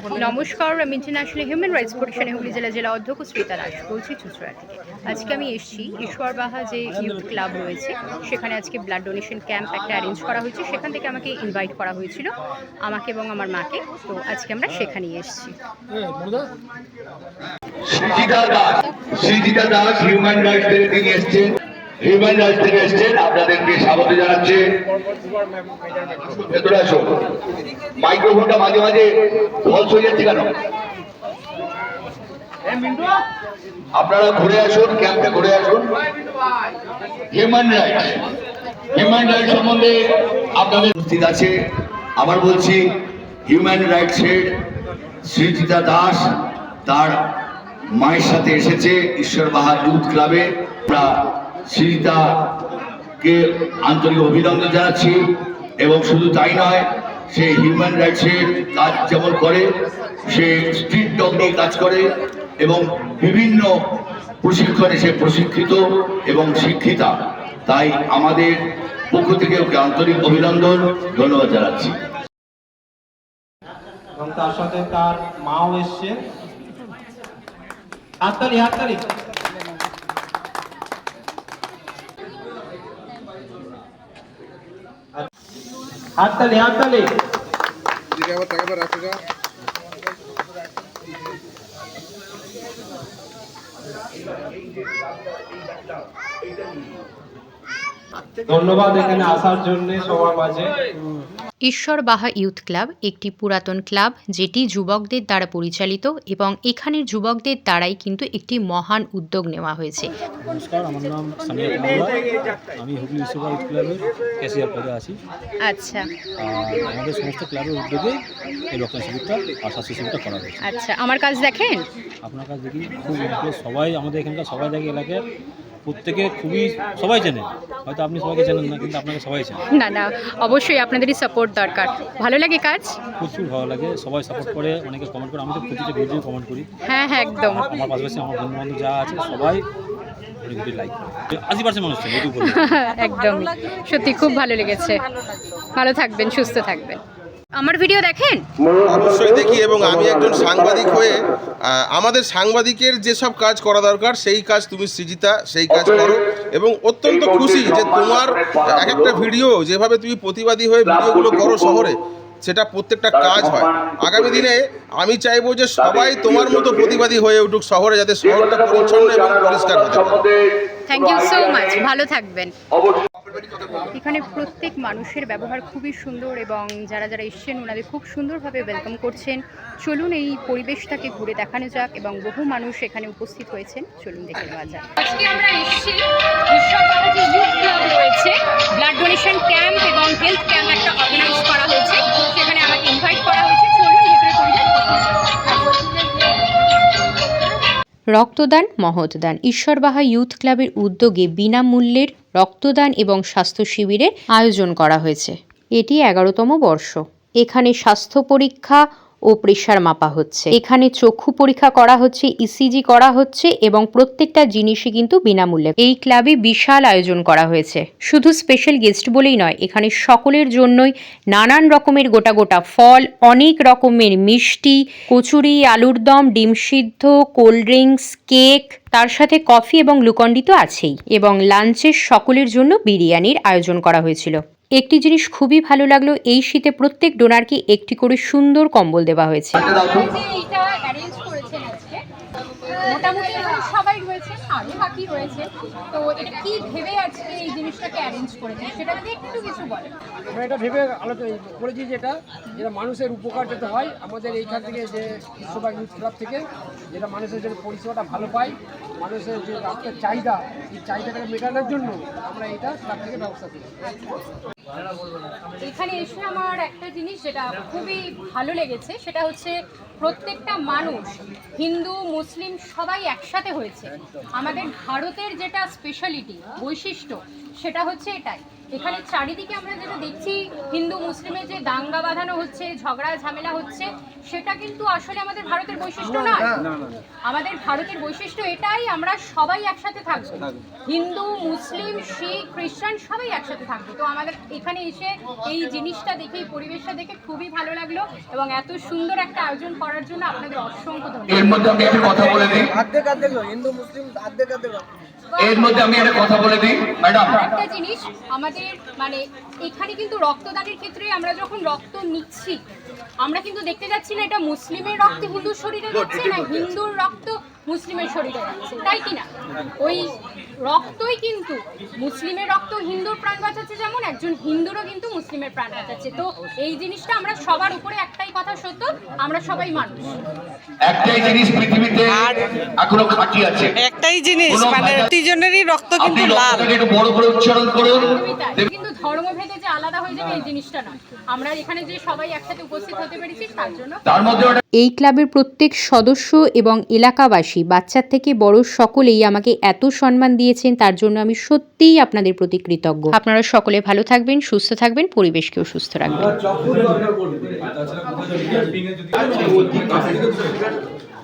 নমস্কার, আমি international human rights protection Hooghly জেলা অধ্যক্ষ শ্রীতা দাস বলছি চুঁচুড়া থেকে। আজকে আমি এসেছি ঈশ্বরবাহা যে ইউথ ক্লাব রয়েছে সেখানে আজকে ব্লাড ডোনেশন ক্যাম্প একটা অ্যারেঞ্জ করা হয়েছে। সেখান থেকে আমাকে ইনভাইট করা হয়েছিল, আমাকে এবং আমার মাকে। তো আজকে আমরা সেখানেই এসেছি। সৃজিতা দাস হিউম্যান রাইটস থেকে তিনি এসেছেন, হিউম্যান রাইটস থেকে এসেছেন, আপনাদেরকে স্বাগত জানাচ্ছে। ভেতরে আসুন। মাইক্রোফোনটা মাঝে মাঝে ফলস হয়ে যাচ্ছে কেন? আপনারা ঘুরে আসুন, ক্যাম্পে ঘুরে আসুন। হিউম্যান রাইটস সম্বন্ধে আপনাদের উপস্থিত আছে। আবার বলছি, হিউম্যান রাইটসের সৃজিতা দাস তার মায়ের সাথে এসেছে ঈশ্বরবাহা ইউথ ক্লাবে। আমরা সৃজিতাকে আন্তরিক অভিনন্দন জানাচ্ছি। এবং শুধু তাই নয়, সে হিউম্যান রাইটসের কাজ যেমন করে, সে স্ট্রিট ডগ নিয়ে কাজ করে এবং বিভিন্ন প্রশিক্ষণে সে প্রশিক্ষিত এবং শিক্ষিতা। তাই আমাদের পক্ষ থেকে ওকে আন্তরিক অভিনন্দন, ধন্যবাদ জানাচ্ছি। এবং তার সাথে তার মাও এসছে। হাততালি হাততালি। হাততালি হাততালি। ধন্যবাদ এখানে আসার জন্য সবার মাঝে। ঈশ্বরবাহা ইউথ ক্লাব একটি পুরাতন ক্লাব যেটি যুবকদের দ্বারা পরিচালিত এবং এখানের যুবকদের দ্বারাই কিন্তু একটি মহান উদ্যোগ নেওয়া হয়েছে। নমস্কার, আমার নাম সামিয়া কুমার। আমি হুগলি ঈশ্বরবাহা ইউথ ক্লাবের ক্যাশিয়ার পদে আছি। আচ্ছা, আমাদের সমস্ত ক্লাবের উদ্যোগে এই রক্তদান শিবিরটা আর স্বাস্থ্য শিবিরটা করা হয়েছে। আচ্ছা, আমার কাজ দেখেন? আপনার কাছে দেখি খুব সবাই, আমাদের এখানকার সবাই দেখে, এলাকার প্রত্যেকে খুবই সবাই চেনে। হয়তো আপনি সবাইকে চেনেন না, কিন্তু আপনাকে সবাই চেনে। না না, অবশ্যই আপনাদেরই সাপোর্ট দরকার। ভালো লাগে কাজ, প্রচুর ভালো লাগে। সবাই সাপোর্ট করে, অনেকে কমেন্ট করে। আমি তো প্রতিটা ভিডিও কমেন্ট করি। হ্যাঁ হ্যাঁ, একদম। আমার পাশাপাশি আমার বন্ধু বান্ধব যা আছে সবাই ভিডিও লাইক করে। 80% মানুষ চেনে ইউটিউব। একদম, সত্যি খুব ভালো লেগেছে। ভালো থাকবেন, সুস্থ থাকবেন। আমার ভিডিও দেখেন? অবশ্যই দেখি, এবং আমি একজন সাংবাদিক হয়ে আমাদের সাংবাদিকের যেসব কাজ করা দরকার সেই কাজ তুমি সৃজিতা সেই কাজ করো। এবং অত্যন্ত খুশি যে তোমার এক একটা ভিডিও যেভাবে তুমি প্রতিবাদী হয়ে ভিডিওগুলো করো শহরে, সেটা প্রত্যেকটা কাজ হয়। আগামী দিনে আমি চাইবো যে সবাই তোমার মতো প্রতিবাদী হয়ে উঠুক শহরে, যাতে শহরটা পরিচ্ছন্ন এবং পরিষ্কার হতে পারে। থ্যাংক ইউ সো মাচ, ভালো থাকবেন। এখানে প্রত্যেক মানুষের ব্যবহার খুবই সুন্দর এবং যারা যারা এসছেন ওনাদের খুব সুন্দরভাবে ওয়েলকাম করছেন। চলুন এই পরিবেশটাকে ঘুরে দেখানো যাক এবং বহু মানুষ এখানে উপস্থিত হয়েছেন, চলুন দেখে নেওয়া যাক। আজকে আমরা এসেছি ঈশ্বরবাহা যে ইউথ ক্লাব রয়েছে, ব্লাড ডোনেশন ক্যাম্প এবং হেলথ ক্যাম্প একটা অর্গানাইজ করা হয়েছে, সেখানে আমাকে ইনভাইট করা হয়েছে। চলুন ভেতরে পরিবেশ। রক্তদান মহৎদান। ঈশ্বরবাহা ইউথ ক্লাবের উদ্যোগে বিনামূল্যের রক্তদান এবং স্বাস্থ্য শিবিরের আয়োজন করা হয়েছে। এটি 11তম বর্ষ। এখানে স্বাস্থ্য পরীক্ষা ও প্রেশার মাপা হচ্ছে, এখানে চক্ষু পরীক্ষা করা হচ্ছে, ইসিজি করা হচ্ছে এবং প্রত্যেকটা জিনিসই কিন্তু বিনামূল্যে। এই ক্লাবে বিশাল আয়োজন করা হয়েছে। শুধু স্পেশাল গেস্ট বলেই নয়, এখানে সকলের জন্যই নানান রকমের গোটা গোটা ফল, অনেক রকমের মিষ্টি, কচুরি, আলুর দম, ডিম সিদ্ধ, কোল্ড ড্রিঙ্কস, কেক, তার সাথে কফি এবং গ্লুকন্ডি তো আছেই। এবং লাঞ্চের সকলের জন্য বিরিয়ানির আয়োজন করা হয়েছিল। একটি জিনিস খুবই ভালো লাগলো, এই শীতে প্রত্যেক ডোনারকে একটি করে সুন্দর কম্বল দেওয়া হয়েছে। মোটামুটি সবাই রয়েছে, আরো বাকি রয়েছে। তো এটা কি ভেবে আজকে এই জিনিসটাকে অ্যারেঞ্জ করেছে সেটা যদি একটু কিছু বলেন। আমরা এটা ভেবে আলোচনা করেছি যেটা মানুষের উপকার যাতে হয়, আমাদের এইখান থেকে যে ঈশ্বরবাহা ইউথ ক্লাব থেকে যেটা মানুষের যে পরিষেবাটা ভালো পায়, মানুষের যে রক্তের চাহিদা, এই চাহিদাটাকে মেটানোর জন্য আমরা এটা ক্লাব থেকে ব্যবস্থা করি। এখানে এসে আমার একটা জিনিস যেটা খুবই ভালো লেগেছে সেটা হচ্ছে প্রত্যেকটা মানুষ, হিন্দু মুসলিম সবাই একসাথে হয়েছে। আমাদের ভারতের যেটা স্পেশালিটি বৈশিষ্ট্য সেটা হচ্ছে এটাই এখানে চারিদিকে আমরা যেটা দেখছি হিন্দু মুসলিমের যে দাঙ্গা বাঁধানো হচ্ছে, ঝগড়া ঝামেলা হচ্ছে, সেটা কিন্তু আসলে আমাদের ভারতের বৈশিষ্ট্য নয়। আমাদের ভারতের বৈশিষ্ট্য এটাই, আমরা সবাই একসাথে থাকবো, হিন্দু মুসলিম শিখ খ্রিস্টান সবাই একসাথে থাকবো। তো আমাদের এখানে এসে এই জিনিসটা দেখে, এই পরিবেশটা দেখে খুবই ভালো লাগলো এবং এত সুন্দর একটা আয়োজন করার জন্য আপনাদের অসংখ্য ধন্যবাদ। এর মধ্যে আমি একটা কথা বলে দিই, এর মধ্যে আমি একটা কথা বলে দিই ম্যাডাম, একটা জিনিস আমাদের মানে এখানে কিন্তু রক্তদানের ক্ষেত্রে আমরা যখন রক্ত নিচ্ছি, আমরা কিন্তু দেখতে যাচ্ছি না এটা মুসলিমের রক্ত হিন্দুর শরীরে যাচ্ছে না হিন্দুর রক্ত মুসলিমের শরীরে যাচ্ছে, তাই কি না? ওই রক্তই কিন্তু মুসলিমের রক্ত হিন্দুর প্রাণ বাঁচাচ্ছে, যেমন একজন হিন্দুরও কিন্তু মুসলিমের প্রাণ বাঁচাচ্ছে। তো এই জিনিসটা আমরা সবার উপরে একটাই কথা সত্য, আমরা সবাই মানুষ। একটাই জিনিস পৃথিবীতে এখনো খাঁটি আছে, একটাই জিনিস, মানে প্রতিজনেরই রক্ত কিন্তু লাল। একটু বড় করে উচ্চারণ করুন। কিন্তু ধর্মভেদে যে আলাদা হয়ে যাবে এই জিনিসটা নয়, আমরা এখানে যে সবাই একসাথে উপস্থিত হতে পেরেছি তার জন্য। তার মধ্যে এই ক্লাবের প্রত্যেক সদস্য এবং এলাকাবাসী, বাচ্চা থেকে বড় সকলেই আমাকে এত সম্মান দিয়েছেন, তার জন্য আমি সত্যিই আপনাদের প্রতি কৃতজ্ঞ। আপনারা সকলে ভালো থাকবেন, সুস্থ থাকবেন, পরিবেশকেও সুস্থ রাখবেন।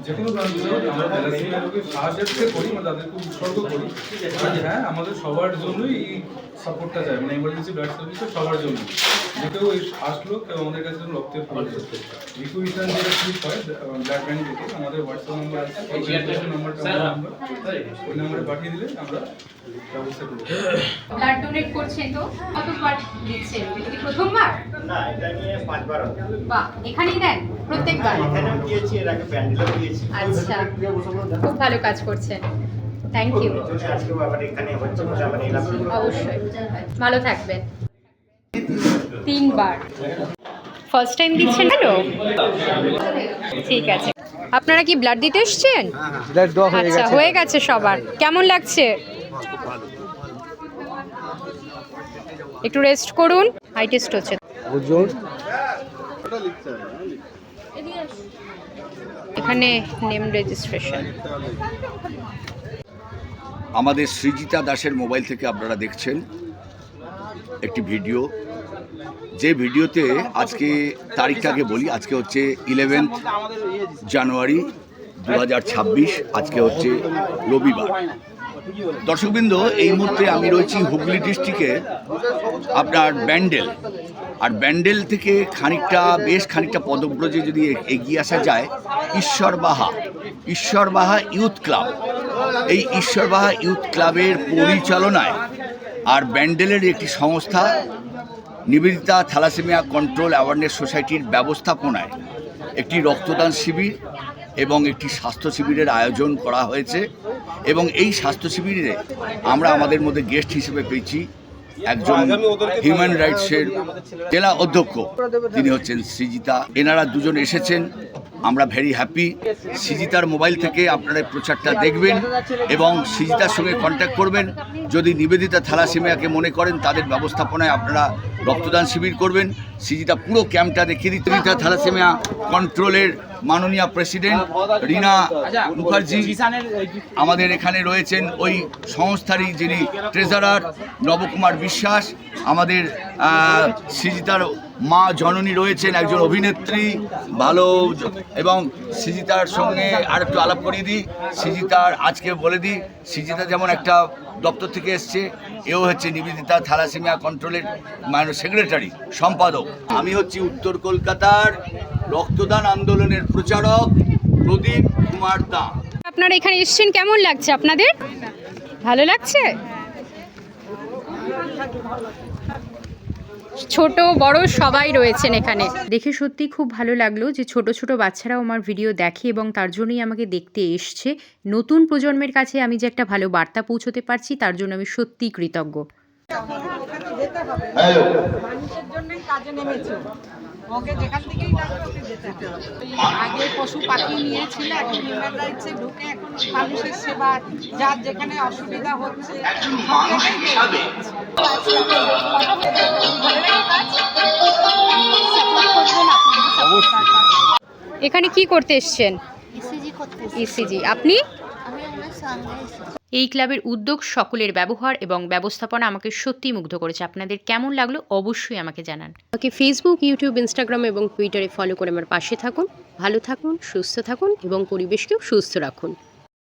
যে কোনো প্রান্তে আমরা থ্যালাসেমিয়া রোগীর সাহায্যার্থে করি, মানে তাদেরকে উৎসর্গ করি। হ্যাঁ, আমাদের সবার জন্যই এই সাপোর্টটা চাই, মানে এমার্জেন্সি ব্লাড সার্ভিসটা সবার জন্য। যে কেউ আসলো, কেউ আমাদের কাছে রক্তের প্রয়োজন, রিকুইশন যেটা ঠিক হয় ব্লাড ব্যাংক থেকে, আমাদের হোয়াটসঅ্যাপ নাম্বার আছে, নাম্বারটা আমরা ওই নাম্বারে পাঠিয়ে দিলে আমরা ব্যবস্থা করব। ব্লাড ডোনেট করছেন, তো কতবার দিচ্ছেন? এটা কি প্রথমবার? না, এটা নিয়ে 5 বার হবে। বাহ, এখানেই দেন প্রত্যেকবার? এখানেও দিয়েছি, এর আগে প্যান্ডেলও দিয়েছি। আচ্ছা, খুব ভালো কাজ করছেন, থ্যাংক ইউ। আজকে আবার এখানে হচ্ছে, আবার এলাম। অবশ্যই, ভালো থাকবেন। 3 বার ফার্স্ট টাইম দিচ্ছেন? হ্যালো, ঠিক আছে। আপনারা কি ব্লাড দিতে এসেছেন? আচ্ছা, হয়ে গেছে সবার। কেমন লাগছে? একটু রেস্ট করুন, হাই টেস্ট হচ্ছে। এখানে নেম রেজিস্ট্রেশন। আমাদের সৃজিতা দাসের মোবাইল থেকে আপনারা দেখছেন একটি ভিডিও, যে ভিডিওতে আজকে তারিখটাকে বলি, আজকে হচ্ছে 11 জানুয়ারি 2026, আজকে হচ্ছে রবিবার। দর্শকবৃন্দ, এই মুহূর্তে আমি রয়েছি হুগলি ডিস্ট্রিক্টে আপনার ব্যান্ডেল, আর ব্যান্ডেল থেকে বেশ খানিকটা পদব্রজে যদি এগিয়ে আসা যায় ঈশ্বরবাহা ইউথ ক্লাব। এই ঈশ্বরবাহা ইউথ ক্লাবের পরিচালনায় আর ব্যান্ডেলের একটি সংস্থা নিবেদিতা থ্যালাসেমিয়া কন্ট্রোল অ্যাওয়ারনেস সোসাইটির ব্যবস্থাপনায় একটি রক্তদান শিবির এবং একটি স্বাস্থ্য শিবিরের আয়োজন করা হয়েছে। এবং এই স্বাস্থ্য শিবিরে আমরা আমাদের মধ্যে গেস্ট হিসেবে পেয়েছি একজন হিউম্যান রাইটসের জেলা অধ্যক্ষ, তিনি হচ্ছেন সৃজিতা। এনারা দুজন এসেছেন, আমরা ভেরি হ্যাপি। সৃজিতার মোবাইল থেকে আপনারা প্রচারটা দেখবেন এবং সৃজিতার সঙ্গে কন্ট্যাক্ট করবেন। যদি নিবেদিতা থ্যালাসেমিয়াকে মনে করেন, তাদের ব্যবস্থাপনায় আপনারা রক্তদান শিবির করবেন। সৃজিতা পুরো ক্যাম্পটা দেখিয়ে দিতে। নিবেদিতা থ্যালাসেমিয়া কন্ট্রোলের মাননীয় প্রেসিডেন্ট রীনা মুখার্জি আমাদের এখানে রয়েছেন, ওই সংস্থারই যিনি ট্রেজারার নবকুমার বিশ্বাস, আমাদের সৃজিতার মা জননী রয়েছেন একজন অভিনেত্রী ভালো, এবং সৃজিতার সঙ্গে আর একটু আলাপ করিয়ে দিই। সৃজিতার আজকে বলে দিই, সৃজিতা যেমন একটা দপ্তর থেকে এসছে, এও হচ্ছে নিবেদিতা থ্যালাসেমিয়া কন্ট্রোলের সেক্রেটারি সম্পাদক। আমি হচ্ছি উত্তর কলকাতার রক্তদান আন্দোলনের প্রচারক প্রদীপ কুমার দা। আপনারা এখানে এসেছেন, কেমন লাগছে আপনাদের? ভালো লাগছে? ছোট বড় সবাই রয়েছেন এখানে। দেখে সত্যি খুব ভালো লাগলো যে ছোট ছোট বাচ্চারাও আমার ভিডিও দেখে এবং তার জন্যই আমাকে দেখতে এসছে। নতুন প্রজন্মের কাছে আমি যে একটা ভালো বার্তা পৌঁছতে পারছি, তার জন্য আমি সত্যিই কৃতজ্ঞ। মানুষের জন্য কাজে নেমেছে, ওকে যেখান থেকেই যেতে হবে। আগে পশু পাখি নিয়েছিল, এখন হিউম্যান রাইটসে ঢুকে এখন মানুষের সেবা, যার যেখানে অসুবিধা হচ্ছে এখানে কি করতে এসেছেন? ইসিজি। আপনি? এই ক্লাবের উদ্যোগ, সকলের ব্যবহার এবং ব্যবস্থাপনা আমাকে সত্যিই মুগ্ধ করেছে। আপনাদের কেমন লাগলো অবশ্যই আমাকে জানান। আমাকে ফেসবুক, ইউটিউব, ইনস্টাগ্রাম এবং টুইটারে ফলো করে আমার পাশে থাকুন। ভালো থাকুন, সুস্থ থাকুন এবং পরিবেশকেও সুস্থ রাখুন।